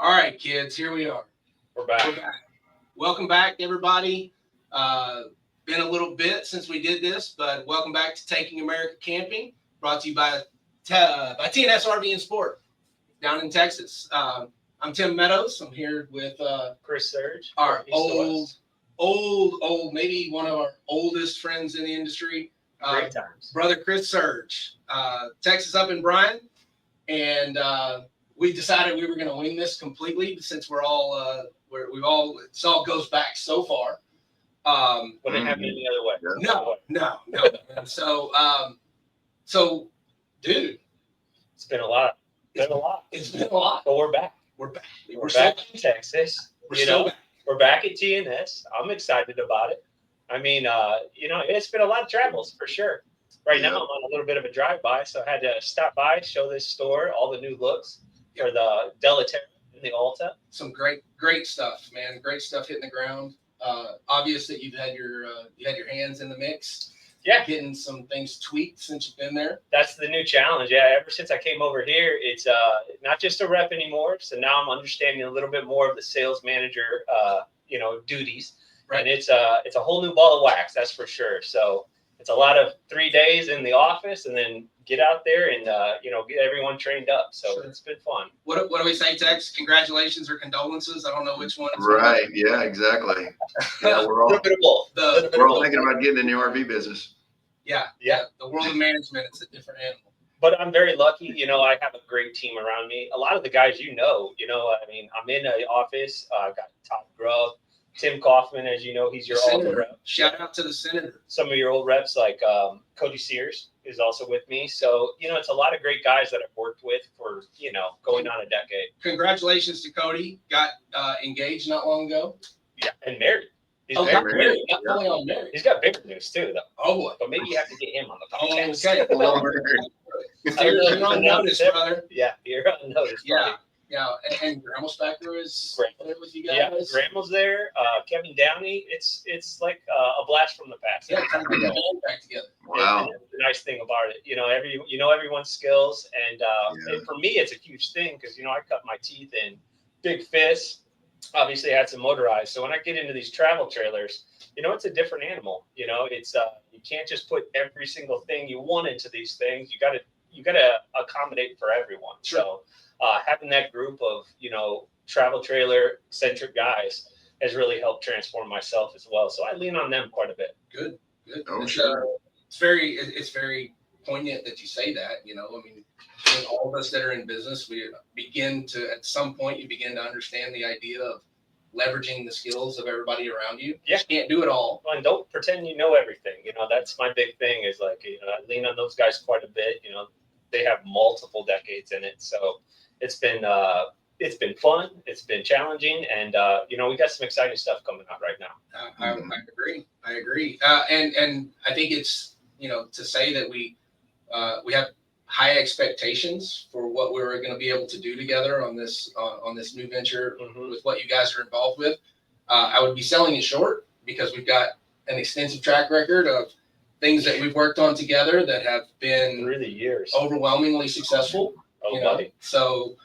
All right, kids, here we are. We're back. Welcome back, everybody. Been a little bit since we did this, but welcome back to Taking America Camping, brought to you by TNS RV and Sport down in Texas. I'm Tim Meadows. I'm here with Chris Serge, our old, maybe one of our oldest friends in the industry. Great times. Brother Chris Serge, Texas up in Bryan, and we decided we were going to wing this completely since it all goes back so far. Wouldn't happen any other way. No. So, dude, it's been a lot. It's been a lot. But we're back. We're back In Texas. We're back at TNS. I'm excited about it. I mean, it's been a lot of travels for sure. Right now, I'm on a little bit of a drive-by, so I had to stop by, show this store, all the new looks for the Della Terra and the Alta. Some great stuff, man. Great stuff hitting the ground. Obvious that you've had your hands in the mix. Yeah, getting some things tweaked since you've been there. That's the new challenge. Yeah, ever since I came over here, it's not just a rep anymore. So now I'm understanding a little bit more of the sales manager, duties. Right. And it's a whole new ball of wax, that's for sure. So it's a lot of 3 days in the office, and then get out there and get everyone trained up. So It's been fun. What do we say, Tex? Congratulations or condolences? I don't know which one. Right. Yeah. Exactly. Yeah, we're all thinking about getting in the RV business. Yeah. The world of management, it's a different animal. But I'm very lucky. I have a great team around me. A lot of the guys, I'm in the office. I've got Todd Grubb, Tim Kaufman, as you know, he's your Alta rep. Shout out to the senator. Some of your old reps like Cody Sears is also with me. So, it's a lot of great guys that I've worked with for, going on a decade. Congratulations to Cody. Got engaged not long ago. Yeah, and married. He's married. He's got bigger news too, though. Oh, boy. But maybe you have to get him on the podcast. Okay. You're on notice, brother. Yeah, you're on notice, buddy. Yeah, and Grandma's back there is there with you guys. Yeah, Grandma's there. Kevin Downey. It's like a blast from the past. Yeah, kind of get the band back together. Wow. And the nice thing about it, everyone's skills, and for me, it's a huge thing because I cut my teeth in big fish. Obviously, I had some motorized. So when I get into these travel trailers, it's a different animal. It's you can't just put every single thing you want into these things. You gotta accommodate for everyone. Sure. So having that group of travel trailer centric guys has really helped transform myself as well. So I lean on them quite a bit. Good. Oh, sure. It's very poignant that you say that. All of us that are in business, at some point you begin to understand the idea of leveraging the skills of everybody around you. Yeah. You can't do it all. Well, and don't pretend you know everything. That's my big thing is I lean on those guys quite a bit. They have multiple decades in it. So it's been fun. It's been challenging. And, we got some exciting stuff coming out right now. I agree. And I think it's, to say that we have high expectations for what we're going to be able to do together on this new venture with what you guys are involved with. I would be selling it short because we've got an extensive track record of things that we've worked on together that have been through the years overwhelmingly successful. Buddy. So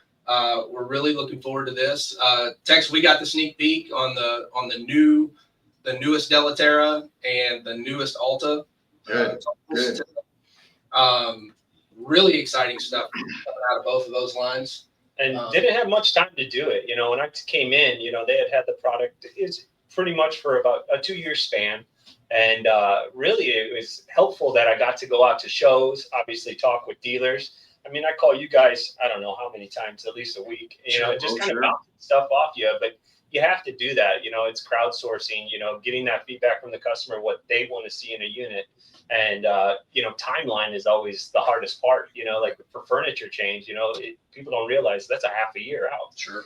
we're really looking forward to this. Tex, we got the sneak peek on the newest Della Terra and the newest Alta. Good. Really exciting stuff coming out of both of those lines. And didn't have much time to do it. When I came in, they had the product is pretty much for about a 2-year span. And really, it was helpful that I got to go out to shows, obviously talk with dealers. I call you guys, I don't know how many times, at least a week, just kind of bouncing stuff off you. But you have to do that. It's crowdsourcing, getting that feedback from the customer, what they want to see in a unit. And, timeline is always the hardest part, like for furniture change, people don't realize that's a half a year out. Sure.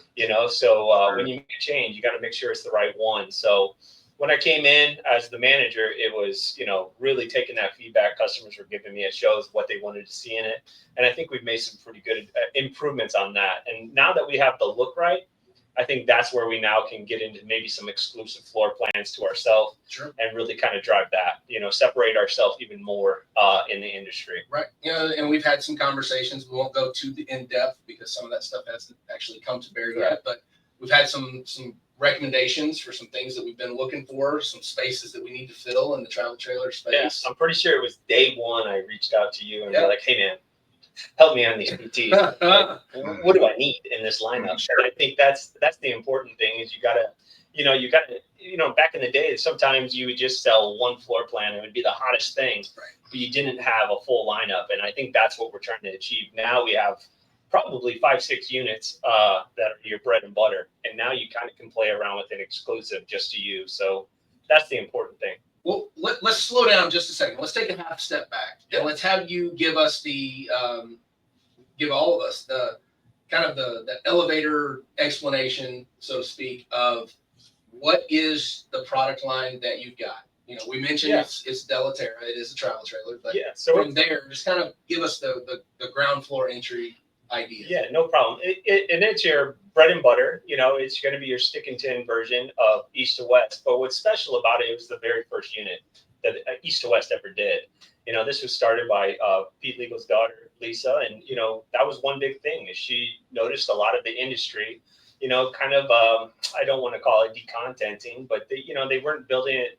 So when you make a change, you got to make sure it's the right one. So when I came in as the manager, it was, really taking that feedback. Customers were giving me at shows what they wanted to see in it. And I think we've made some pretty good improvements on that. And now that we have the look right, I think that's where we now can get into maybe some exclusive floor plans to ourselves, Sure. and really kind of drive that, separate ourselves even more in the industry. Right. And we've had some conversations. We won't go too in depth because some of that stuff hasn't actually come to bear yet, but we've had some recommendations for some things that we've been looking for, some spaces that we need to fill in the travel trailer space. Yeah, I'm pretty sure it was day one I reached out to you and were like, hey man, help me on these PTs. What do I need in this lineup? Sure. And I think that's the important thing is you gotta, back in the day, sometimes you would just sell one floor plan. It would be the hottest thing, but you didn't have a full lineup. And I think that's what we're trying to achieve. Now we have probably 5-6 units that are your bread and butter. And now you kind of can play around with an exclusive just to you. So that's the important thing. Well, let's slow down just a second. Let's take a half step back and let's have you give us give all of us the kind of the elevator explanation, so to speak, of what is the product line that you've got. We mentioned it's Della Terra. It is a travel trailer, but so from there, just kind of give us the ground floor entry idea. Yeah, no problem. And it's your bread and butter. It's going to be your stick and tin version of East to West. But what's special about it was the very first unit that East to West ever did. This was started by Pete Legal's daughter, Lisa. And, that was one big thing is she noticed a lot of the industry, kind of, I don't want to call it decontenting, but they weren't building it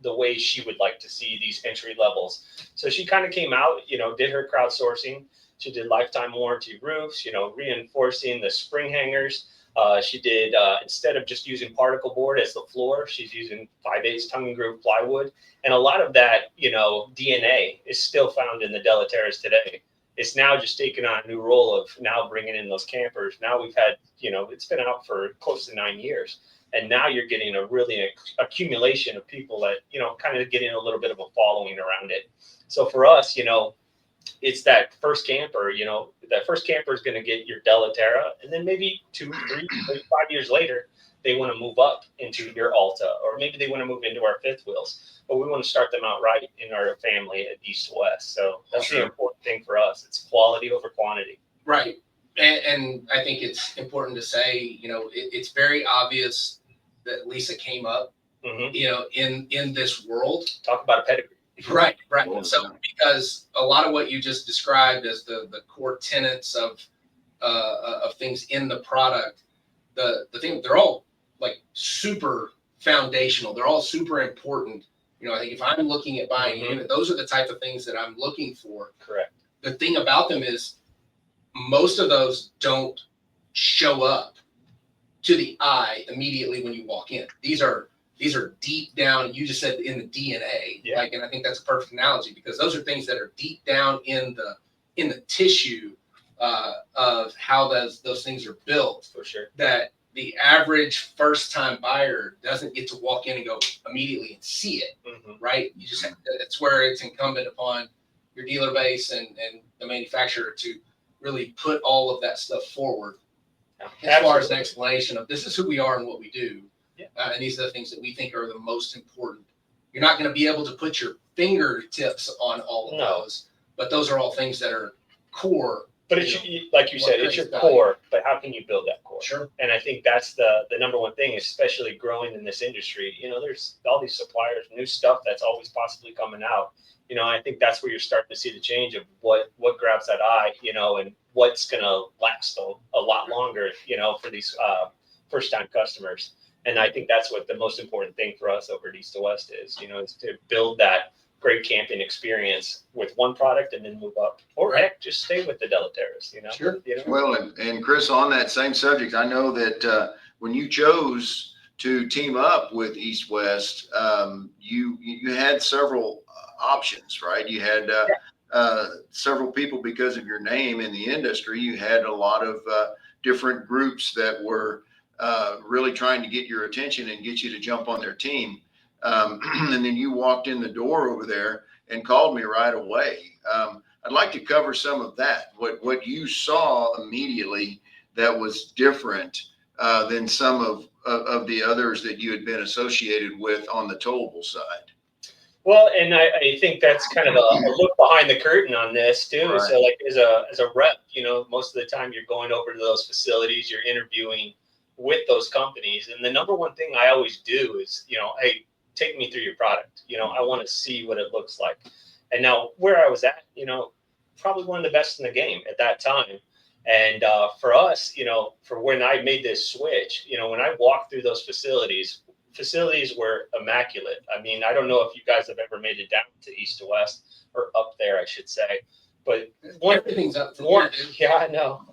the way she would like to see these entry levels. So she kind of came out, did her crowdsourcing. She did lifetime warranty roofs, reinforcing the spring hangers. She did, instead of just using particle board as the floor, she's using 5/8 tongue and groove plywood. And a lot of that, DNA is still found in the Della Terras today. It's now just taken on a new role of now bringing in those campers. Now we've had, it's been out for close to 9 years. And now you're getting a really accumulation of people that, kind of getting a little bit of a following around it. So for us, it's that first camper, that first camper is going to get your Della Terra, and then maybe 2, 3, maybe 5 years later, they want to move up into your Alta, or maybe they want to move into our fifth wheels. But we want to start them out right in our family at East to West. So that's the important thing for us. It's quality over quantity. Right. And I think it's important to say, it's very obvious that Lisa came up, in this world. Talk about a pedigree. Right. So because a lot of what you just described as the core tenets of things in the product, the thing, they're all like super foundational. They're all super important. I think if I'm looking at buying a unit, those are the type of things that I'm looking for. Correct. The thing about them is most of those don't show up to the eye immediately when you walk in. These are deep down. You just said in the DNA, and I think that's a perfect analogy because those are things that are deep down in the tissue of how those things are built. For sure. That the average first time buyer doesn't get to walk in and go immediately and see it, right? You just that's where it's incumbent upon your dealer base and the manufacturer to really put all of that stuff forward as far as an explanation of this is who we are and what we do. And these are the things that we think are the most important. You're not going to be able to put your fingertips on all of those, but those are all things that are core. But it's, like you said, it's your core, but how can you build that core? Sure. And I think that's the number one thing, especially growing in this industry. There's all these suppliers, new stuff that's always possibly coming out. I think that's where you're starting to see the change of what grabs that eye, and what's going to last a lot longer, for these first-time customers. And I think that's what the most important thing for us over at East to West is, is to build that great camping experience with one product and then move up, or heck, just stay with the Della Terras, Sure. Well, and Chris, on that same subject, I know that when you chose to team up with East West, you had several options, right? You had several people because of your name in the industry. You had a lot of different groups that were really trying to get your attention and get you to jump on their team. And then you walked in the door over there and called me right away. I'd like to cover some of that. What you saw immediately that was different than some of the others that you had been associated with on the towable side. Well, and I think that's kind of a look behind the curtain on this too. Right. So like as a rep, most of the time you're going over to those facilities, you're interviewing with those companies. And the number one thing I always do is, hey, take me through your product. I want to see what it looks like. And now where I was at, probably one of the best in the game at that time. And for us, for when I made this switch, when I walked through those facilities were immaculate. I mean, I don't know if you guys have ever made it down to east to west, or up there, I should say. But everything's up to here, dude. Yeah, I know.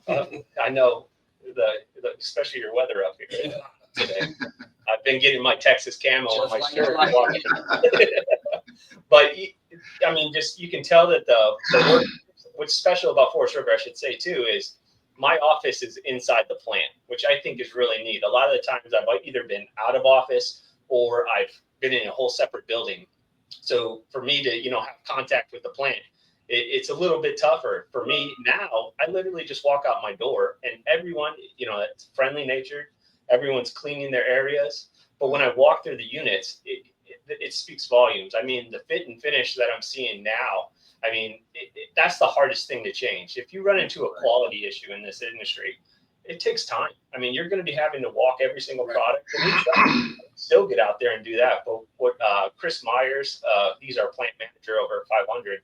I know. The especially your weather up here today. I've been getting my Texas camo on my shirt. But I mean, just you can tell that the work. What's special about Forest River, I should say too, is my office is inside the plant, which I think is really neat. A lot of the times I've either been out of office or I've been in a whole separate building. So for me to, have contact with the plant, it's a little bit tougher. For me now, I literally just walk out my door and everyone, it's friendly natured. Everyone's cleaning their areas. But when I walk through the units, it speaks volumes. I mean, the fit and finish that I'm seeing now, I mean, that's the hardest thing to change. If you run into a quality issue in this industry, it takes time. I mean, you're going to be having to walk every single product, and we try to still get out there and do that. But what Chris Myers, he's our plant manager over at 500.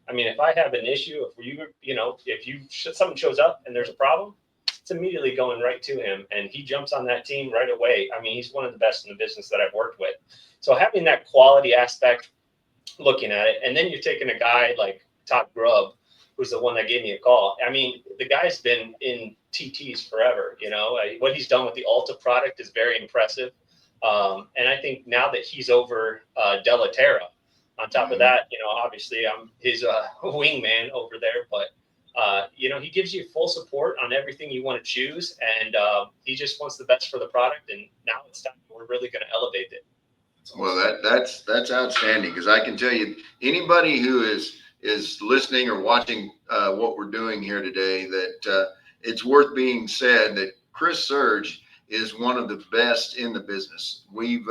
I mean, if I have an issue, if something shows up and there's a problem, it's immediately going right to him, and he jumps on that team right away. I mean, he's one of the best in the business that I've worked with. So having that quality aspect, looking at it, and then you're taking a guy like Todd Grubb, who's the one that gave me a call. I mean, the guy's been in TTs forever. What he's done with the Alta product is very impressive. And I think now that he's over Della Terra, on top of that, obviously I'm his wingman over there, but he gives you full support on everything you want to choose, and he just wants the best for the product. And now it's time. We're really going to elevate it. Well, that's outstanding, because I can tell you, anybody who is listening or watching what we're doing here today, that it's worth being said that Chris Serge is one of the best in the business. We've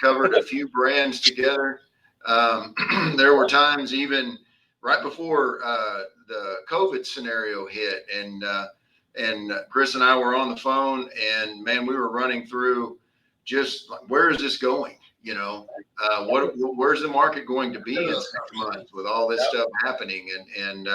covered a few brands together. There were times even right before the COVID scenario hit, and Chris and I were on the phone, and man, we were running through just like, where is this going? Where's the market going to be in 6 months with all this stuff happening? And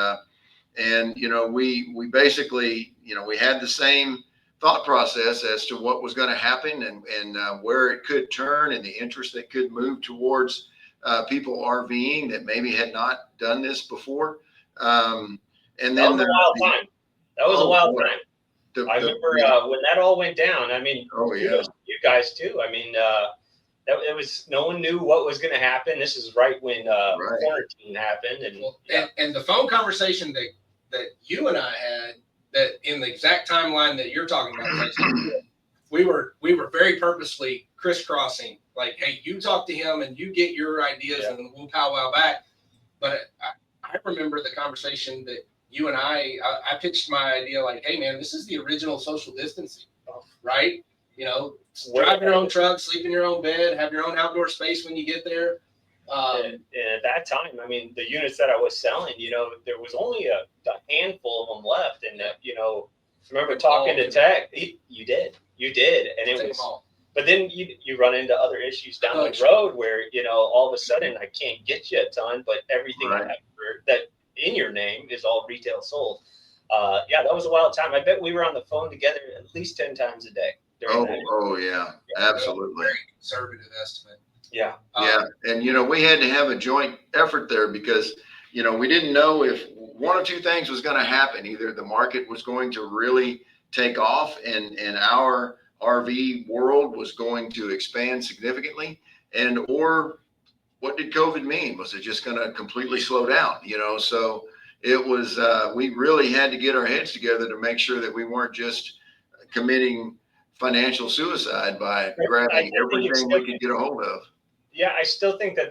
we basically, we had the same thought process as to what was going to happen, and where it could turn, and the interest that could move towards people RVing that maybe had not done this before. And then that was a wild time. That was a wild time. I remember when that all went down. I mean, you guys too. I mean, it was, no one knew what was going to happen. This is right when quarantine happened, and the phone conversation that you and I had, that in the exact timeline that you're talking about, we were very purposely crisscrossing. Like, hey, you talk to him and you get your ideas, and we'll powwow back. But I remember the conversation that you and I pitched my idea, like, hey man, this is the original social distancing, right? Drive your own truck, sleep in your own bed, have your own outdoor space when you get there. And at that time, I mean, the units that I was selling, there was only a handful of them left. And, I remember talking to Tech, you did. And it was, but then you run into other issues down the road where, all of a sudden I can't get you a ton, but everything that in your name is all retail sold. That was a wild time. I bet we were on the phone together at least 10 times a day. Yeah, absolutely. Very conservative estimate. Yeah. And, we had to have a joint effort there, because, we didn't know if one or two things was going to happen. Either the market was going to really take off, and our RV world was going to expand significantly, or what did COVID mean? Was it just going to completely slow down? So it was, we really had to get our heads together to make sure that we weren't just committing financial suicide by grabbing everything we could get a hold of. Yeah, I still think that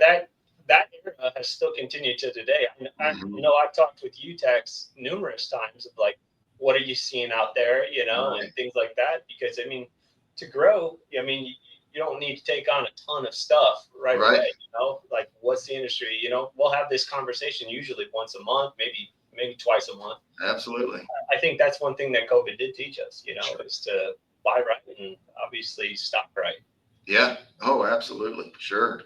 era has still continued to today. I know I've talked with UTEX numerous times of like, what are you seeing out there, and things like that, because I mean, to grow, I mean, you don't need to take on a ton of stuff right away, like what's the industry, we'll have this conversation usually once a month, maybe twice a month. Absolutely. I think that's one thing that COVID did teach us, is to buy right and obviously stock right. Yeah. Oh, absolutely. Sure.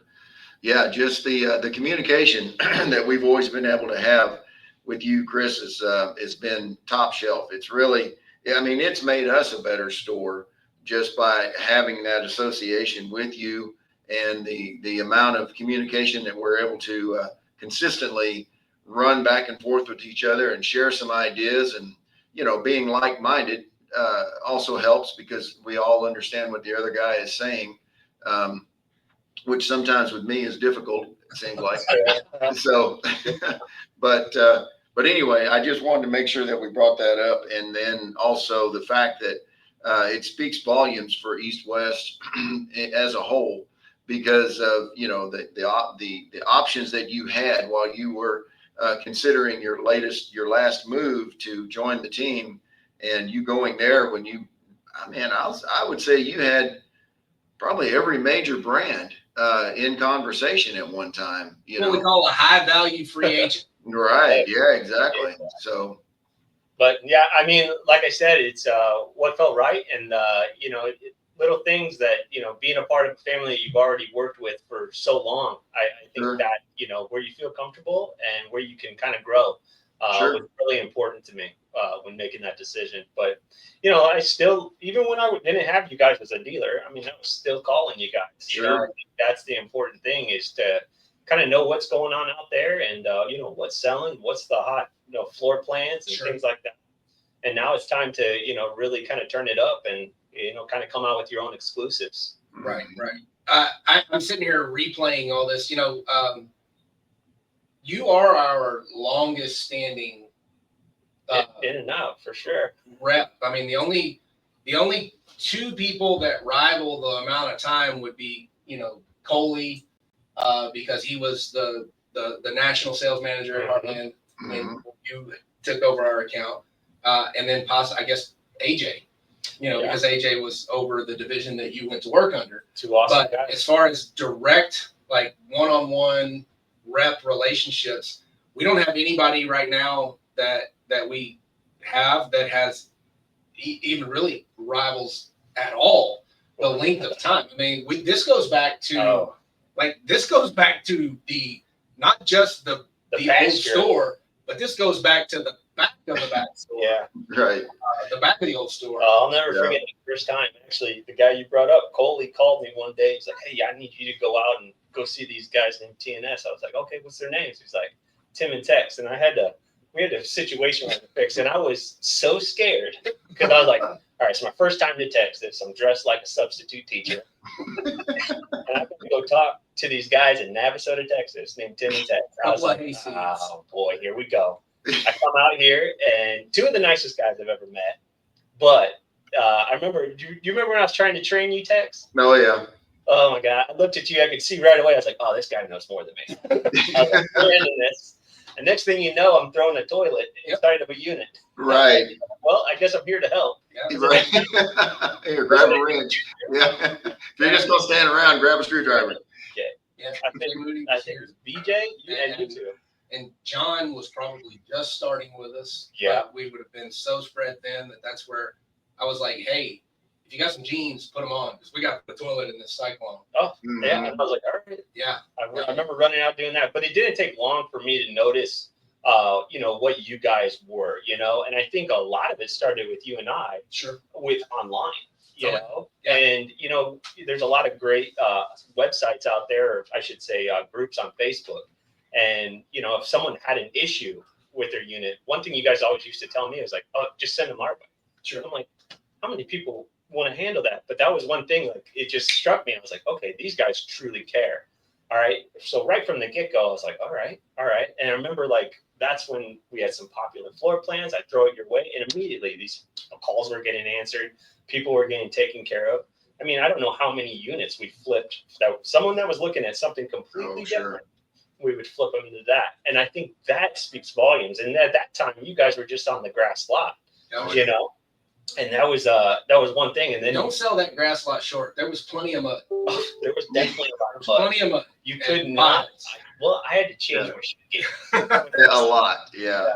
Yeah. Just the communication that we've always been able to have with you, Chris, has been top shelf. It's really, I mean, it's made us a better store just by having that association with you, and the amount of communication that we're able to consistently run back and forth with each other and share some ideas. And, you know, being like-minded also helps, because we all understand what the other guy is saying, which sometimes with me is difficult, it seems like. So, but anyway, I just wanted to make sure that we brought that up. And then also the fact that it speaks volumes for East West as a whole, because of, you know, the options that you had while you were considering your last move to join the team, and you going there when you, I mean, I would say you had probably every major brand in conversation at one time. You know, what we call a high value free agent. Right. Yeah, exactly. So, but yeah, I mean, like I said, it's what felt right. And, you know, little things that, you know, being a part of a family you've already worked with for so long, I think Sure. that, you know, where you feel comfortable and where you can kind of grow Sure. was really important to me when making that decision. But, you know, I still, even when I didn't have you guys as a dealer, I mean, I was still calling you guys. Sure. You know, I think that's the important thing, is to kind of know what's going on out there, and, you know, what's selling, what's the hot, you know, floor plans and Sure. things like that. And now it's time to, you know, really kind of turn it up and, you know, kind of come out with your own exclusives. Right. I'm sitting here replaying all this. You know, you are our longest standing In and out, for sure. rep. I mean, the only two people that rival the amount of time would be, you know, Coley, because he was the national sales manager at Heartland when you took over our account, and then I guess AJ, you know, because AJ was over the division that you went to work under. Two awesome But guys. as far as direct, like one-on-one rep relationships, we don't have anybody right now that we have that has even really rivals at all the length of time. I mean, this goes back to this goes back to the not just the old store, but this goes back to the back of the back store. Yeah. Right. The back of the old store. I'll never forget the first time. Actually, the guy you brought up, Coley, called me one day. He's like, "Hey, I need you to go out and go see these guys in TNS." I was like, "Okay, what's their names?" He's like, "Tim and Tex." And we had a situation to fix, and I was so scared because I was like, "All right, it's my first time to Texas. I'm dressed like a substitute teacher, and I'm going to go talk to these guys in Navasota, Texas, named Tim and Tex." I was like, "Oh boy, here we go." I come out here, and two of the nicest guys I've ever met. But I remember, do you remember when I was trying to train you, Tex? Oh, yeah. Oh my God. I looked at you, I could see right away. I was like, "Oh, this guy knows more than me." I was like, "We're into this." And next thing you know, I'm throwing a toilet inside of a unit. Right. Well, I guess I'm here to help. Yeah. Right. Here, grab a wrench. Yeah. If you're just going to stand around, grab a screwdriver. Yeah. I think BJ, and you too. And John was probably just starting with us. Yeah. We would have been so spread thin that's where I was like, "Hey, if you got some jeans, put them on, because we got the toilet in this cyclone." Oh, yeah. And I was like, all right. Yeah. I remember running out doing that, but it didn't take long for me to notice, you know, what you guys were, you know, and I think a lot of it started with you and I. Sure. With online, you know, Yeah. and, you know, there's a lot of great websites out there, or I should say groups on Facebook. And, you know, if someone had an issue with their unit, one thing you guys always used to tell me is like, "Oh, just send them our way." Sure. I'm like, how many people want to handle that? But that was one thing, like, it just struck me. I was like, okay, these guys truly care. All right. So right from the get-go, I was like, all right. And I remember, like, that's when we had some popular floor plans. I throw it your way, and immediately these calls were getting answered. People were getting taken care of. I mean, I don't know how many units we flipped. That someone that was looking at something completely different, we would flip them into that. And I think that speaks volumes. And at that time, you guys were just on the grass lot, you know, and that was one thing. And then don't sell that grass lot short. There was plenty of mud. Oh, there was definitely a lot of mud. Plenty of mud. You could not. I had to change my shit. A lot. Yeah.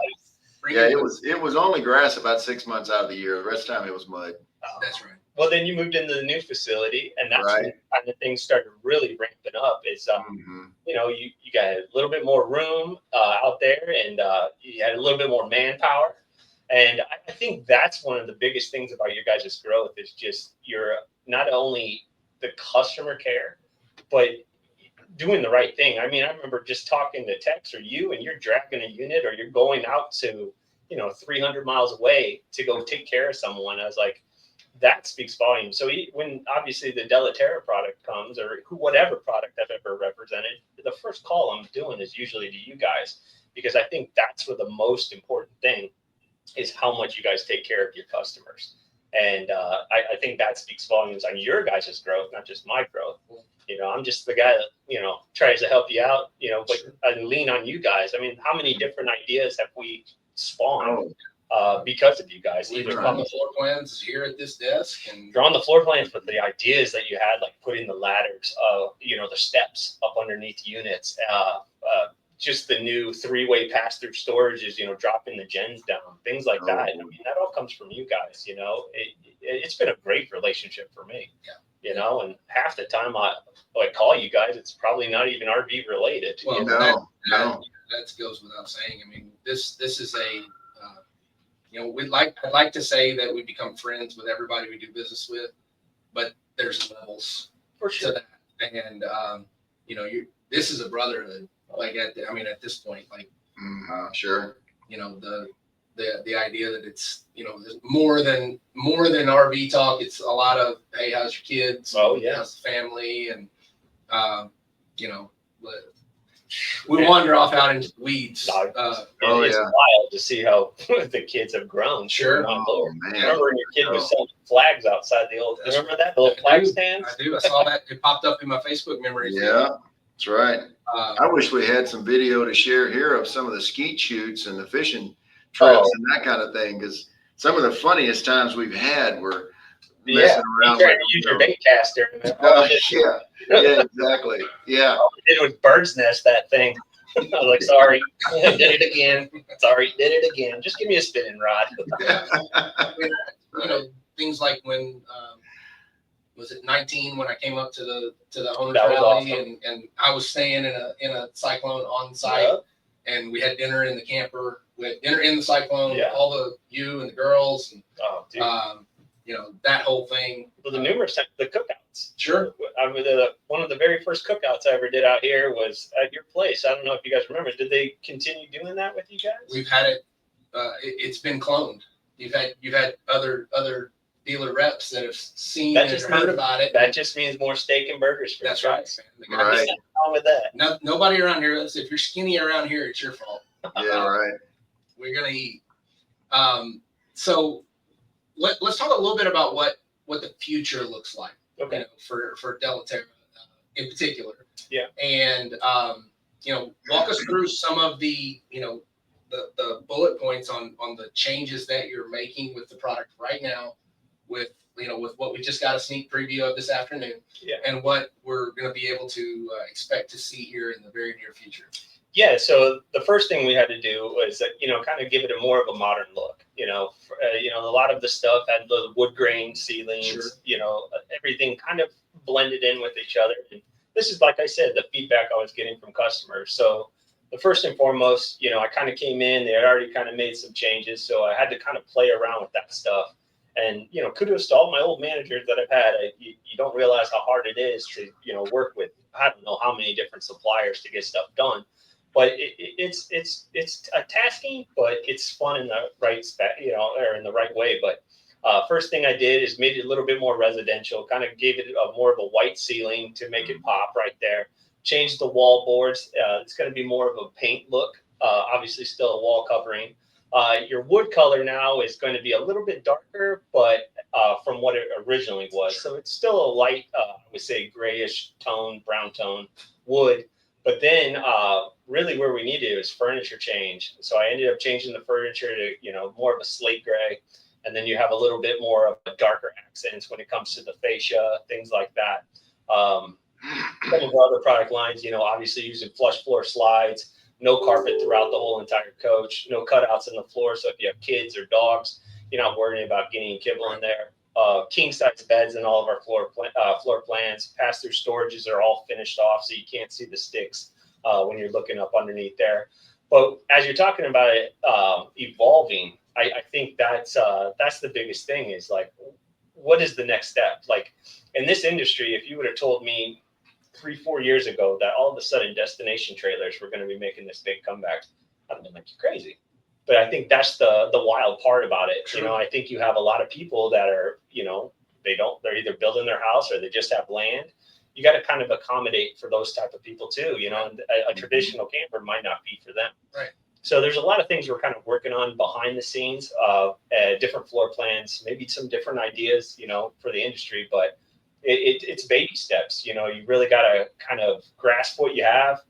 Yeah, it was only grass about 6 months out of the year. The rest of the time it was mud. That's right. Well, then you moved into the new facility, and that's Right. when kind of things started really ramping up. Is you know, you got a little bit more room out there, and you had a little bit more manpower. And I think that's one of the biggest things about your guys' growth is just you're not only the customer care, but doing the right thing. I mean, I remember just talking to Tex or you, and you're dragging a unit, or you're going out to 300 miles away to go take care of someone. I was like, that speaks volumes. So when obviously the Della Terra product comes, or whatever product I've ever represented, the first call I'm doing is usually to you guys, because I think that's where the most important thing is, how much you guys take care of your customers. And I think that speaks volumes on your guys' growth, not just my growth. I'm just the guy that, tries to help you out, but I lean on you guys. I mean, how many different ideas have we spawned because of you guys? We're Either on the floor plans here at this desk, and drawing the floor plans, but the ideas that you had, like putting the ladders, the steps up underneath units, just the new 3-way pass-through storages, dropping the gens down, things like that. I mean, that all comes from you guys. It's been a great relationship for me. Yeah. And half the time I call you guys, it's probably not even RV related. Well, No. that goes without saying. I mean, this is a I'd like to say that we become friends with everybody we do business with, but there's levels For sure. to that. And this is a brotherhood. Like at this point, like Sure. The idea that it's there's more than RV talk. It's a lot of, hey, how's your kids? Oh yeah. How's the family? And we wander off out into the weeds. It's wild to see how the kids have grown. Sure. Oh, man. I remember when your kid was selling flags outside the old. Remember that, the little flag stands? I do. I saw that. It popped up in my Facebook memories. Yeah, that's right. I wish we had some video to share here of some of the skeet shoots and the fishing trips and that kind of thing, because some of the funniest times we've had were messing around. You use your bait caster. Yeah, exactly. Yeah. All we did was bird's nest that thing. I was like, sorry, did it again. Sorry, did it again. Just give me a spinning rod. Things like when was it 19 when I came up to the owners That was rally, awesome. and I was staying in a cyclone on site, and we had dinner in the camper. We had dinner in the cyclone. All you and the girls, and that whole thing. Well, the numerous times, the cookouts. Sure. One of the very first cookouts I ever did out here was at your place. I don't know if you guys remember. Did they continue doing that with you guys? We've had it. It's been cloned. You've had other dealer reps that have seen and heard about it. That just means more steak and burgers for That's you right. guys. Right. Nothing wrong with that. Nobody around here. If you're skinny around here, it's your fault. Yeah, right. We're gonna eat. So let's talk a little bit about what the future looks like. Okay. For Della Terra in particular. Yeah. And walk us through some of the the bullet points on the changes that you're making with the product right now, with what we just got a sneak preview of this afternoon, and what we're going to be able to expect to see here in the very near future. Yeah, so the first thing we had to do was kind of give it more of a modern look. A lot of the stuff had the wood grain ceilings. Sure. Everything kind of blended in with each other. And this is, like I said, the feedback I was getting from customers. So the first and foremost, I kind of came in. They had already kind of made some changes, so I had to kind of play around with that stuff. And kudos to all my old managers that I've had. You don't realize how hard it is to work with I don't know how many different suppliers to get stuff done. But it's a tasking, but it's fun in the right or in the right way. But first thing I did is made it a little bit more residential, kind of gave it more of a white ceiling to make it pop right there. Changed the wall boards. It's going to be more of a paint look. Obviously, still a wall covering. Your wood color now is going to be a little bit darker, but from what it originally was. So it's still a light, I would say, grayish tone, brown tone wood. But then really where we needed it was furniture change. So I ended up changing the furniture to, more of a slate gray. And then you have a little bit more of a darker accents when it comes to the fascia, things like that. Some of our other product lines, obviously using flush floor slides. no carpet throughout the whole entire coach, no cutouts in the floor. So if you have kids or dogs, you're not worrying about getting kibble in there. King size beds in all of our floor plans. Pass through storages are all finished off, so you can't see the sticks when you're looking up underneath there. But as you're talking about it evolving, I think that's the biggest thing is like, what is the next step? Like in this industry, if you would have told me 3-4 years ago that all of a sudden destination trailers were going to be making this big comeback, I'd have been like, you're crazy. But I think that's the wild part about it. Sure. You know, I think you have a lot of people that are, you know, they're either building their house or they just have land. You got to kind of accommodate for those type of people too, you know, and a traditional camper might not be for them. Right. So there's a lot of things we're kind of working on behind the scenes of different floor plans, maybe some different ideas, you know, for the industry, but it's baby steps. You know, you really got to kind of grasp what you have,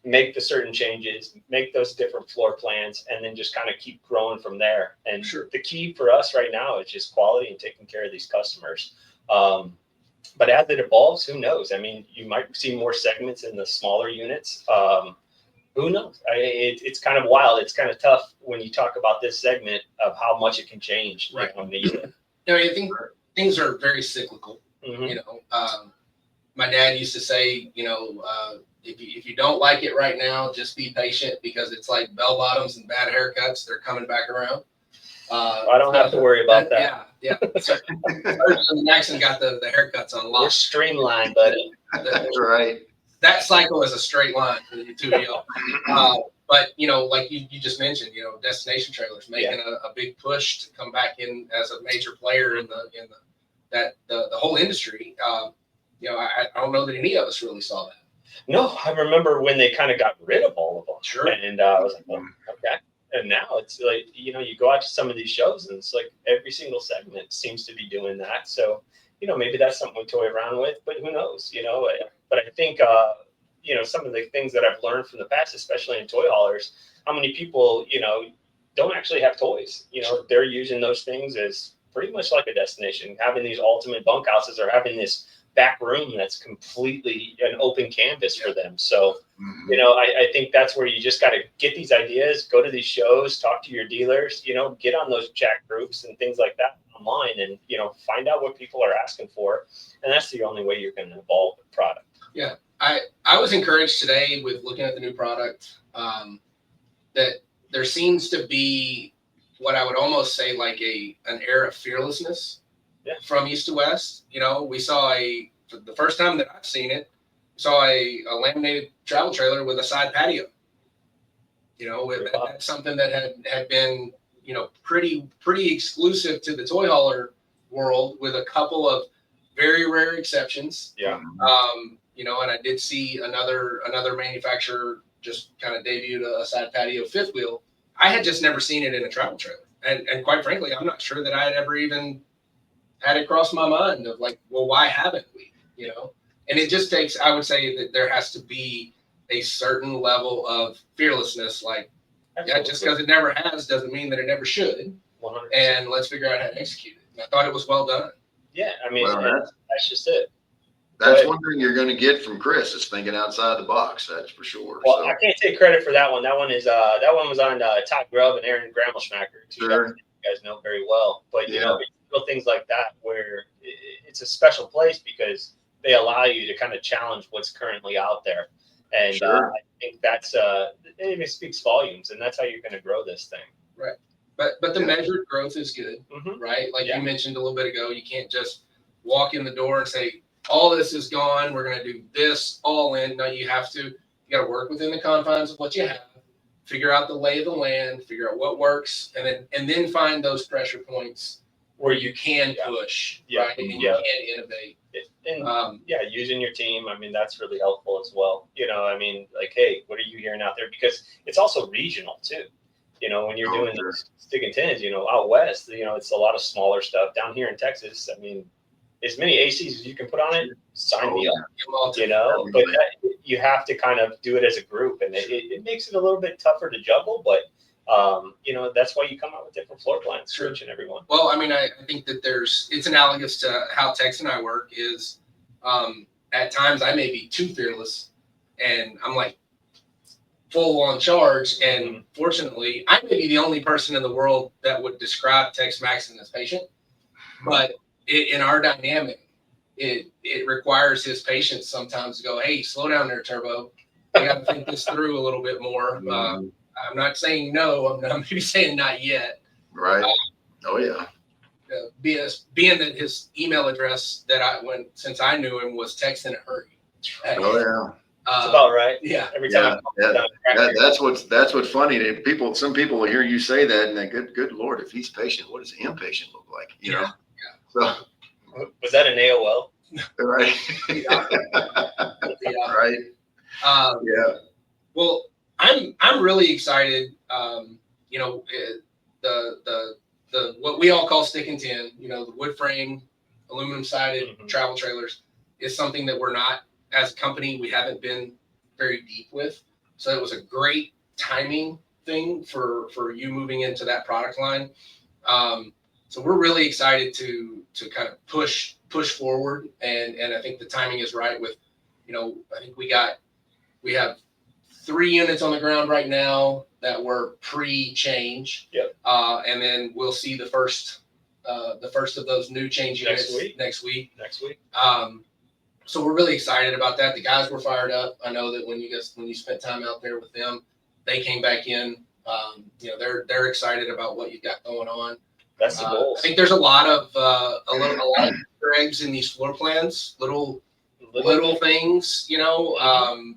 make the certain changes, make those different floor plans, and then just kind of keep growing from there. And Sure. The key for us right now is just quality and taking care of these customers. But as it evolves, who knows? I mean, you might see more segments in the smaller units. Who knows? It's kind of wild. It's kind of tough when you talk about this segment of how much it can change. Right. You know, you know, I think things are very cyclical. Mhm. You know, my dad used to say, you know, if you don't like it right now, just be patient because it's like bell bottoms and bad haircuts. They're coming back around. I don't have to worry about that. Yeah. So, Jackson got the haircuts on We're lock. streamlined, buddy. That's right. That cycle is a straight line for the two of y'all. But, you know, like you just mentioned, you know, destination trailers making a big push to come back in as a major player in the whole industry. You know, I don't know that any of us really saw that. No, I remember when they kind of got rid of all of them. Sure. And I was like, well, okay. And now it's like, you know, you go out to some of these shows and it's like every single segment seems to be doing that. So, you know, maybe that's something we toy around with, but who knows, you know. But I think, you know, some of the things that I've learned from the past, especially in toy haulers, how many people, you know, don't actually have toys. You know, they're using those things as pretty much like a destination, having these ultimate bunkhouses or having this back room that's completely an open canvas for them. So, you know, I think that's where you just got to get these ideas, go to these shows, talk to your dealers, you know, get on those chat groups and things like that online and, you know, find out what people are asking for. And that's the only way you're going to evolve the product. Yeah. I was encouraged today with looking at the new product that there seems to be what I would almost say like an air of fearlessness from east to west. You know, we saw for the first time that I've seen it, saw a laminated travel trailer with a side patio. You know, that's something that had been, you know, pretty exclusive to the toy hauler world with a couple of very rare exceptions. Yeah. You know, and I did see another manufacturer just kind of debuted a side patio fifth wheel. I had just never seen it in a travel trailer. And quite frankly, I'm not sure that I had ever even had it cross my mind of like, well, why haven't we, you know? And it just takes, I would say that there has to be a certain level of fearlessness. Like, yeah, just because it never has doesn't mean that it never should. 100%. And let's figure out how to execute it. And I thought it was well done. Yeah, I mean, that's just it. That's one thing you're going to get from Chris is thinking outside the box. That's for sure. Well, So. I can't take credit for that one. That one was on Todd Grubb and Aaron Grammelschmacher, two guys you guys know very well. But you know, little things like that where it's a special place because they allow you to kind of challenge what's currently out there, and I think that's it speaks volumes, and that's how you're going to grow this thing. Right. But the measured growth is good, right? Like you mentioned a little bit ago, you can't just walk in the door and say, all this is gone, we're going to do this all in. No, you got to work within the confines of what you have, figure out the lay of the land, figure out what works, and then find those pressure points where you can push, right? And you can innovate. And using your team, I mean, that's really helpful as well. You know, I mean, like, hey, what are you hearing out there? Because it's also regional too. You know, when you're doing those stick and tins, you know, out west, you know, it's a lot of smaller stuff. Down here in Texas, I mean, as many ACs as you can put on it, sign me up. You know, but you have to kind of do it as a group, and it makes it a little bit tougher to juggle. But you know, that's why you come out with different floor plans for each and every one. Well, I mean, I think that it's analogous to how Tex and I work. Is at times I may be too fearless, and I'm like, full on charge. And fortunately, I may be the only person in the world that would describe Tex Maxon as patient, but in our dynamic, it requires his patience sometimes to go, hey, slow down there, Turbo. I got to think this through a little bit more. I'm not saying no. I'm maybe saying not yet. Right. Oh yeah. Being that his email address that since I knew him was text in a hurry. Oh yeah. That's about right. Yeah. Every time That's what's funny. Some people will hear you say that and they good Lord, if he's patient, what does impatient look like? You know? Yeah. So was that an AOL? right. Yeah. Right. Yeah. Well, I'm really excited. You know, the what we all call stick and tin, you know, the wood frame, aluminum sided travel trailers is something that we're not, as a company, we haven't been very deep with. So it was a great timing thing for you moving into that product line. So we're really excited to kind of push forward, and I think the timing is right with, you know, I think we have 3 units on the ground right now that were pre-change. Yep. And then we'll see the first of those new change units next week. So we're really excited about that. The guys were fired up. I know that when you spent time out there with them, they came back in. You know, they're excited about what you've got going on. That's the goal. I think there's a lot of Easter eggs in these floor plans, little things, you know,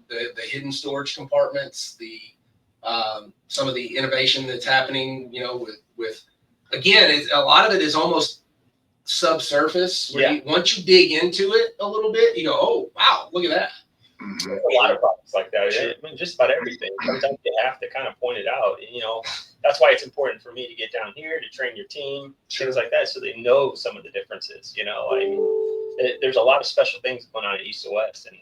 the hidden storage compartments, some of the innovation that's happening, you know, with again, a lot of it is almost subsurface. Once you dig into it a little bit, you go, oh wow, look at that. A lot of products like that. Sure. I mean, just about everything. Sometimes you have to kind of point it out. And, you know, that's why it's important for me to get down here to train your team, things like that, so they know some of the differences. You know, I mean, there's a lot of special things going on at East to West, and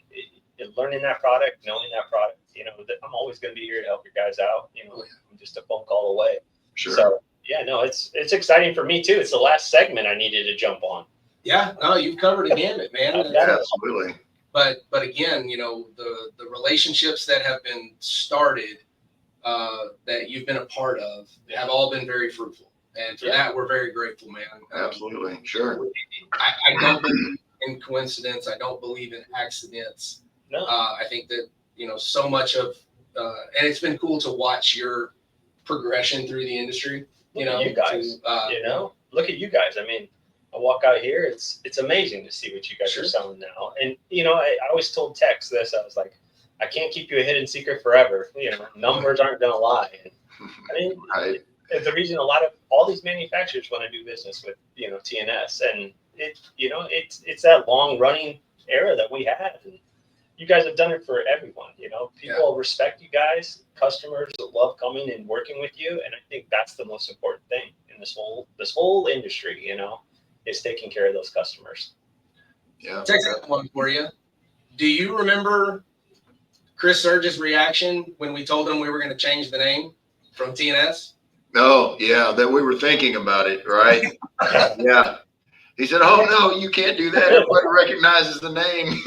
learning that product, knowing that product. You know, I'm always going to be here to help you guys out. You know, I'm just a phone call away. Sure. So yeah, no, it's exciting for me too. It's the last segment I needed to jump on. Yeah, no, you've covered a gamut, man. Absolutely. But again, you know, the relationships that have been started, that you've been a part of, have all been very fruitful, and for that we're very grateful, man. Absolutely, sure. I don't believe in coincidence. I don't believe in accidents. No. I think that, you know, so much of, and it's been cool to watch your progression through the industry. You know, you guys. You know, look at you guys. I mean, I walk out here, it's amazing to see what you guys are selling now. And, you know, I always told Tex this. I was like, I can't keep you a hidden secret forever. You know, numbers aren't going to lie. And, I mean, the reason all these manufacturers want to do business with, you know, TNS, and it's that long running era that we had. And you guys have done it for everyone. You know, people respect you guys, customers love coming and working with you. And I think that's the most important thing in this whole industry, you know, is taking care of those customers. Yeah. Text one for you. Do you remember Chris Serge's reaction when we told him we were going to change the name from TNS? Oh, yeah, that we were thinking about it, right? Yeah. He said, oh, no, you can't do that. Everybody recognizes the name.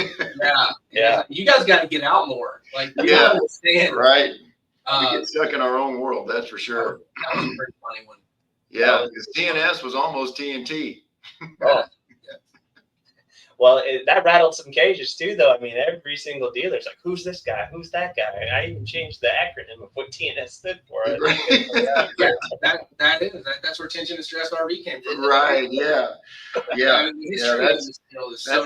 Yeah. You guys got to get out more. Like, you understand. Right. We get stuck in our own world, that's for sure. That was a pretty funny one. Yeah, because TNS was almost TNT. Oh. Well, that rattled some cages too, though. I mean, every single dealer's like, who's this guy? Who's that guy? And I even changed the acronym of what TNS stood for. That's where tension and stress RV came from. Right, yeah. I mean, that's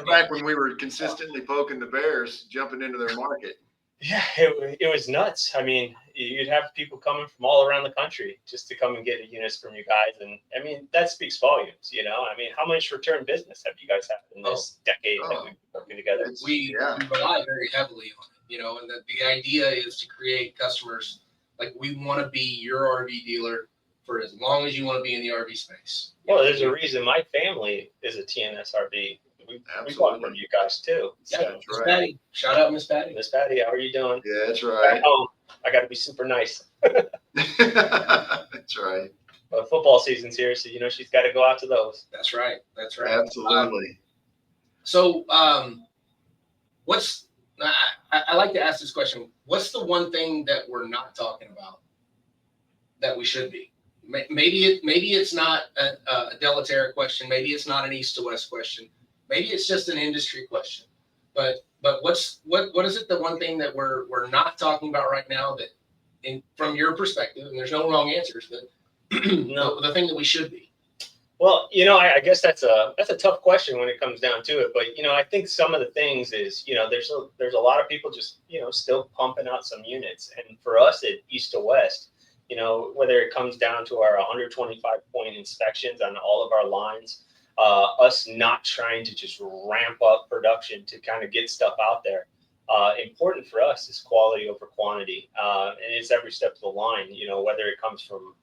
back when we were consistently poking the bears, jumping into their market. Yeah, it was nuts. I mean, you'd have people coming from all around the country just to come and get units from you guys. And I mean, that speaks volumes, you know. I mean, how much return business have you guys had in this decade that we've been working together? We rely very heavily on it, you know, and the idea is to create customers. Like, we want to be your RV dealer for as long as you want to be in the RV space. Well, there's a reason my family is a TNS RV. We bought from you guys too. Yeah, Miss Patty. Shout out, Miss Patty. Miss Patty, how are you doing? Yeah, that's right. I got to be super nice. That's right. But football season's here, so you know she's got to go out to those. That's right. Absolutely. So, I like to ask this question. What's the one thing that we're not talking about that we should be? Maybe it's not a Della Terra question. Maybe it's not an east to west question. Maybe it's just an industry question. But what is it, the one thing that we're not talking about right now that, from your perspective, and there's no wrong answers, but No. the thing that we should be? Well, I guess that's a tough question when it comes down to it. But I think some of the things is there's a lot of people just still pumping out some units, and for us at east to west, whether it comes down to our 125-point inspections on all of our lines, us not trying to just ramp up production to kind of get stuff out there. Important for us is quality over quantity, and it's every step of the line. Whether it comes from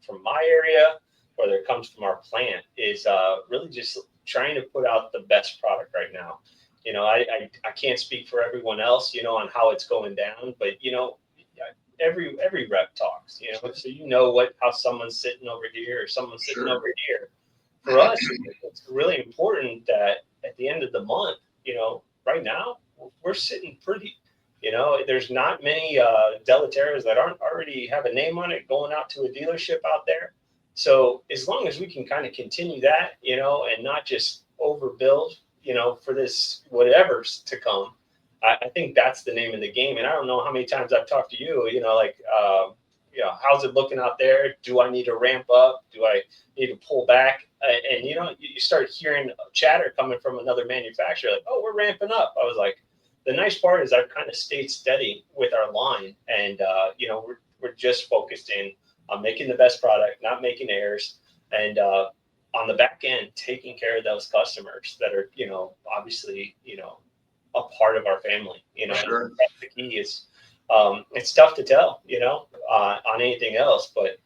from my area, whether it comes from our plant, is really just trying to put out the best product right now. I can't speak for everyone else, on how it's going down, but every rep talks, so how someone's sitting over here or someone's sitting over here. For us, it's really important that at the end of the month, right now we're sitting pretty. There's not many Della Terras that aren't already have a name on it going out to a dealership out there. So as long as we can kind of continue that, and not just overbuild, for this whatever's to come, I think that's the name of the game. And I don't know how many times I've talked to you, how's it looking out there? Do I need to ramp up? Do I need to pull back? And you start hearing chatter coming from another manufacturer, like, oh, we're ramping up. I was like, the nice part is I've kind of stayed steady with our line, and we're just focused in on making the best product, not making errors, and on the back end, taking care of those customers that are, obviously, a part of our family. Sure. That's the key. Is it's tough to tell, on anything else, but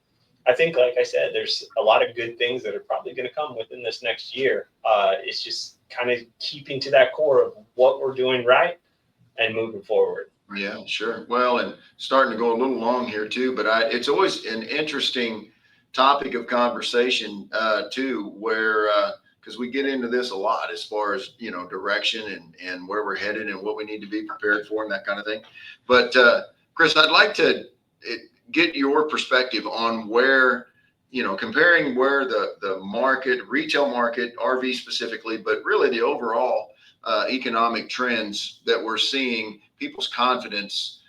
I think, like I said, there's a lot of good things that are probably going to come within this next year. It's just kind of keeping to that core of what we're doing right and moving forward. Yeah, sure. Well, and starting to go a little long here too, but it's always an interesting topic of conversation too, where because we get into this a lot as far as direction and where we're headed and what we need to be prepared for and that kind of thing. But Chris, I'd like to get your perspective on where comparing where the market, retail market, RV specifically, but really the overall economic trends that we're seeing, people's confidence,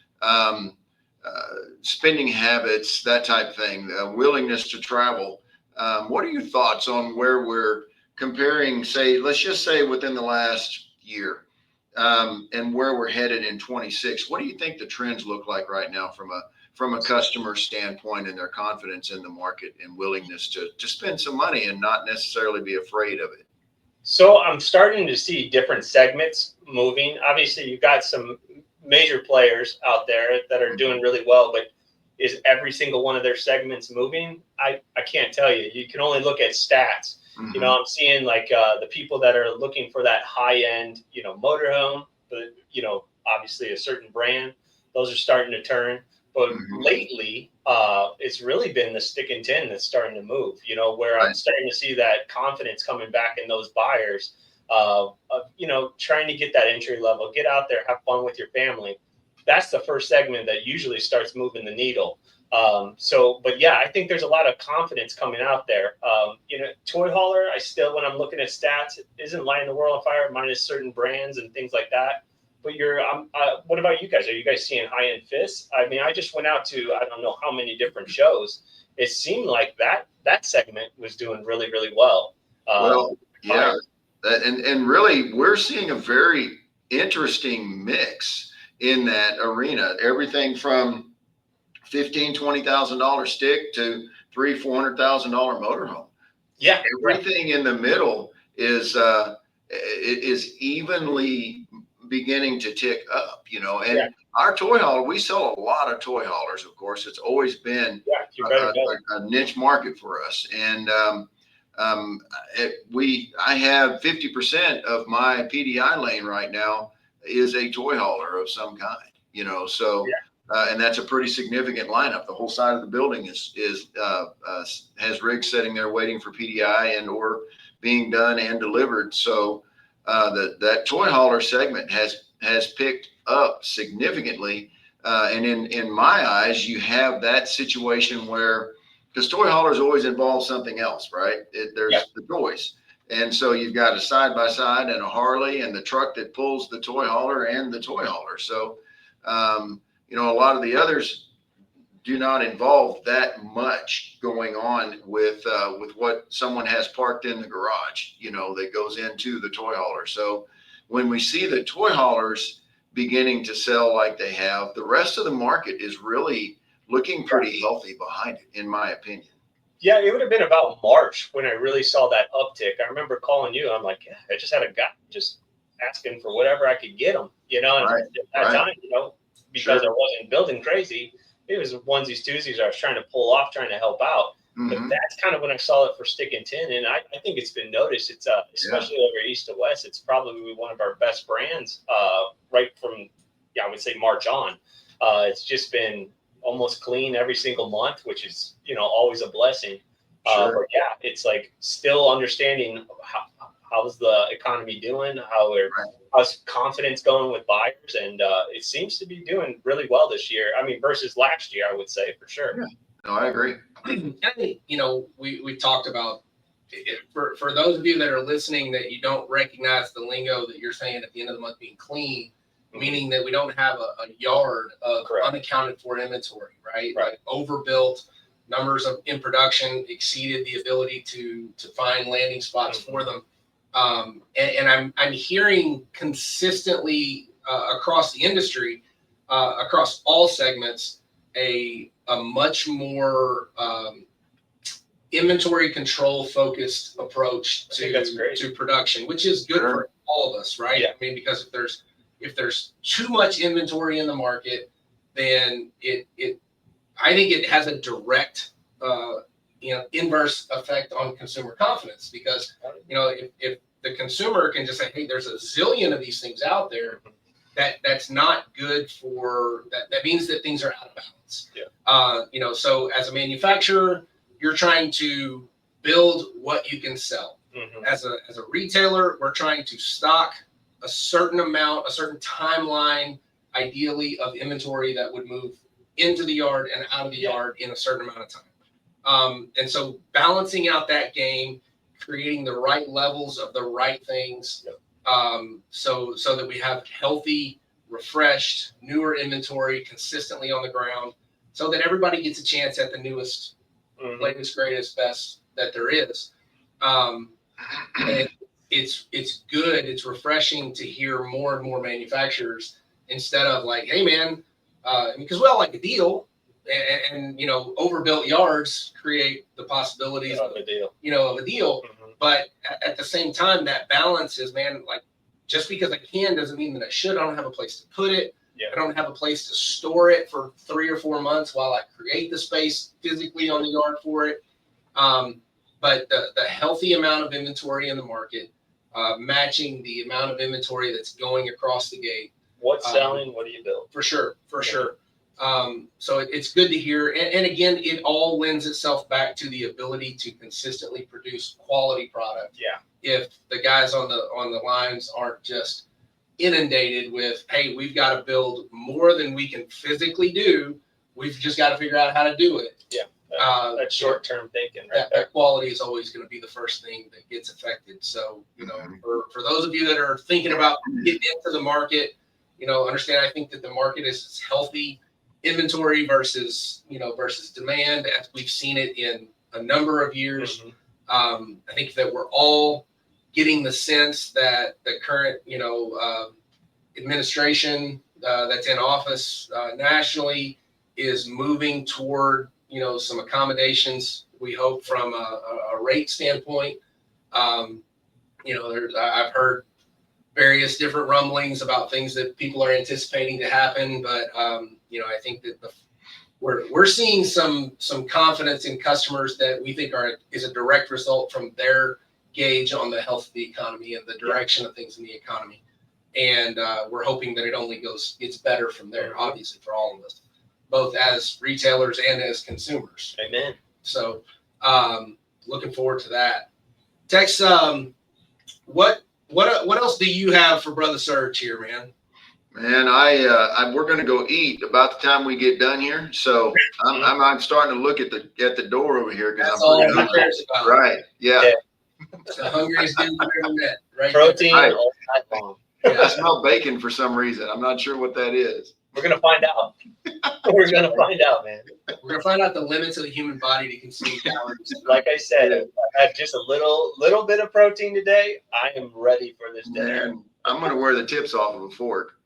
spending habits, that type of thing, willingness to travel. What are your thoughts on where we're comparing, say, let's just say within the last year, and where we're headed in 26? What do you think the trends look like right now from a customer standpoint and their confidence in the market and willingness to spend some money and not necessarily be afraid of it? So I'm starting to see different segments moving. Obviously, you've got some major players out there that are doing really well, but is every single one of their segments moving? I can't tell you. You can only look at stats. Mm-hmm. I'm seeing like the people that are looking for that high end, motorhome, but obviously a certain brand, those are starting to turn. But lately, it's really been the stick and tin that's starting to move, where I'm starting to see that confidence coming back in those buyers of trying to get that entry level, get out there, have fun with your family. That's the first segment that usually starts moving the needle. But yeah, I think there's a lot of confidence coming out there. Toy hauler, when I'm looking at stats, isn't lighting the world on fire, minus certain brands and things like that. But what about you guys? Are you guys seeing high-end fists? I mean, I just went out to, I don't know how many different shows. It seemed like that segment was doing really, really well. Well, yeah. And really, we're seeing a very interesting mix in that arena. Everything from $15,000, $20,000 stick to $300,000, $400,000 motorhome. Yeah. Everything in the middle is evenly beginning to tick up, and our toy hauler, we sell a lot of toy haulers. Of course, it's always been a niche market for us. And I have 50% of my PDI lane right now is a toy hauler of some kind, so and that's a pretty significant lineup. The whole side of the building has rigs sitting there waiting for PDI and or being done and delivered. So that toy hauler segment has has picked up significantly. And in my eyes, you have that situation where, because toy haulers always involve something else, right? There's the toys. And so you've got a side by side and a Harley and the truck that pulls the toy hauler and the toy hauler. So, you know, a lot of the others do not involve that much going on with what someone has parked in the garage, you know, that goes into the toy hauler. So when we see the toy haulers beginning to sell like they have, the rest of the market is really looking pretty healthy behind it, in my opinion. Yeah, it would have been about March when I really saw that uptick. I remember calling you. I'm like, yeah, I just had a guy just asking for whatever I could get him, you know, and Right, at that time, you know, because I wasn't building crazy. It was onesies, twosies I was trying to pull off, trying to help out. But that's kind of when I saw it for Stick and Tin. And I think it's been noticed. It's especially over East to West, it's probably one of our best brands right from, I would say March on. It's just been almost clean every single month, which is, you know, always a blessing. But yeah, it's like still understanding how's the economy doing, how's confidence going with buyers, and it seems to be doing really well this year. I mean, versus last year, I would say for sure. Yeah. No, I agree. I think, you know, we talked about it, for those of you that are listening that you don't recognize the lingo that you're saying at the end of the month being clean, meaning that we don't have a yard of unaccounted for inventory, right? Like overbuilt, numbers in production exceeded the ability to find landing spots for them. And I'm hearing consistently across the industry, across all segments, a much more inventory control focused approach to production, which is good for all of us, right? I mean, because if there's too much inventory in the market, then I think it has a direct inverse effect on consumer confidence, because you know, if the consumer can just say, hey, there's a zillion of these things out there, that's not good for that means that things are out of balance. You know, so as a manufacturer, you're trying to build what you can sell. As a retailer, we're trying to stock a certain amount, a certain timeline, ideally, of inventory that would move into the yard and out of the yard in a certain amount of time. And so balancing out that game, creating the right levels of the right things, so that we have healthy, refreshed, newer inventory consistently on the ground, so that everybody gets a chance at the newest, latest, greatest, best that there is. And it's good. It's refreshing to hear more and more manufacturers, instead of like, hey man, because we all like a deal, and you know, overbuilt yards create the possibilities of a deal. But at the same time, that balance is, man, like, just because I can doesn't mean that I should. I don't have a place to put it. I don't have a place to store it for 3 or 4 months while I create the space physically on the yard for it. But the healthy amount of inventory in the market, matching the amount of inventory that's going across the gate. What's selling? What do you build? For sure. So it's good to hear. And again, it all lends itself back to the ability to consistently produce quality product. If the guys on the lines aren't just inundated with, hey, we've got to build more than we can physically do, we've just got to figure out how to do it. That short-term thinking, right? That quality is always going to be the first thing that gets affected. So, you know, for those of you that are thinking about getting into the market, you know, understand, I think that the market is healthy inventory versus demand, as we've seen it in a number of years. I think that we're all getting the sense that the current, administration that's in office nationally is moving toward, some accommodations, we hope, from a rate standpoint. I've heard various different rumblings about things that people are anticipating to happen, but I think that we're seeing some confidence in customers that we think is a direct result from their gauge on the health of the economy and the direction of things in the economy. And we're hoping that it only gets better from there, obviously, for all of us, both as retailers and as consumers. Amen. So looking forward to that. Tex, what else do you have for Brother Serge here, man? Man, we're gonna go eat about the time we get done here. So I'm starting to look at the door over here because That's I'm all pretty he hungry. cares about. Right. Yeah. Yeah. The hungriest dude we've ever met. Right. Protein Right. all night long. I smell bacon for some reason. I'm not sure what that is. We're gonna find out. We're gonna find out, man. We're gonna find out the limits of the human body to consume calories. Like I said, if I had just a little bit of protein today, I am ready for this dinner. Man, I'm gonna wear the tips off of a fork.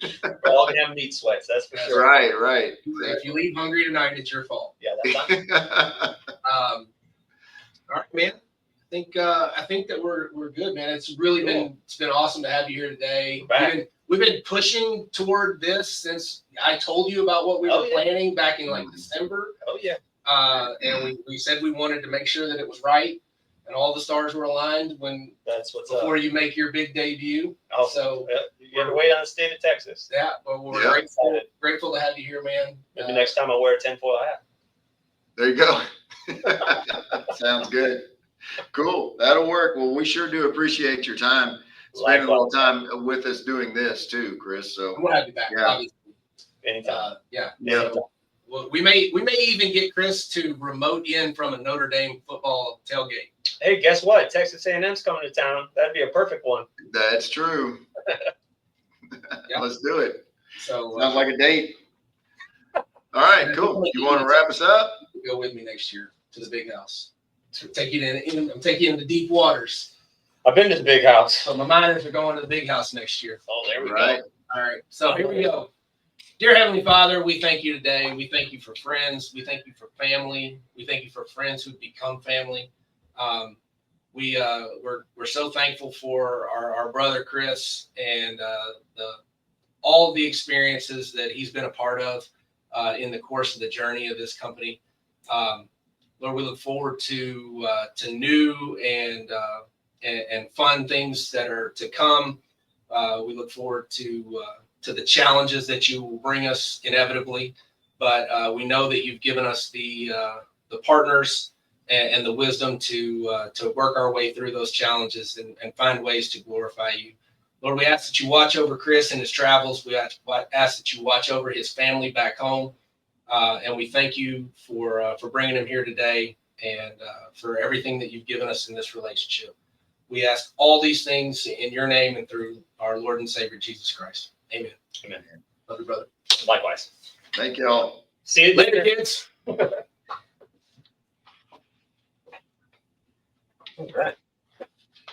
We're all gonna have meat sweats, that's for sure. Right. If you leave hungry tonight, it's your fault. Yeah, that's not, All right, man. I think that we're good, man. It's been awesome to have you here today. We've been pushing toward this since I told you about what we were planning back in like December. oh yeah. And we said we wanted to make sure that it was right and all the stars were aligned That's what's before up. you make your big debut. Oh, So you gotta wait on the state of Texas. yeah, but we're grateful to have you here, man. Maybe next time I wear a tinfoil hat. There you go. Sounds good. Cool. That'll work. Well, we sure do appreciate your time. Spending a little time with us doing this too, Chris. So We'll have you back. Yeah. Obviously. Anytime. Yeah. Yeah. Well, we may even get Chris to remote in from a Notre Dame football tailgate. Hey, guess what? Texas A&M's coming to town. That'd be a perfect one. That's true. Yeah. Let's do it. So Sounds like a date. All right, cool. You want to wrap us up? go with me next year to the big house. I'm taking you into deep waters. I've been to the big house. So my miners are going to the big house next year. Oh, there we Right. go. All right. So here we go. Dear Heavenly Father, we thank you today. We thank you for friends. We thank you for family. We thank you for friends who've become family. We're so thankful for our brother Chris and all of the experiences that he's been a part of in the course of the journey of this company. Lord, we look forward to new and fun things that are to come. We look forward to the challenges that you will bring us inevitably, but we know that you've given us the partners and the wisdom to work our way through those challenges and find ways to glorify you. Lord, we ask that you watch over Chris and his travels. We ask that you watch over his family back home. And we thank you for bringing him here today and for everything that you've given us in this relationship. We ask all these things in your name and through our Lord and Savior, Jesus Christ. Amen. Amen. Love you, brother. Likewise. Thank y'all. See you Later, later. kids. All right.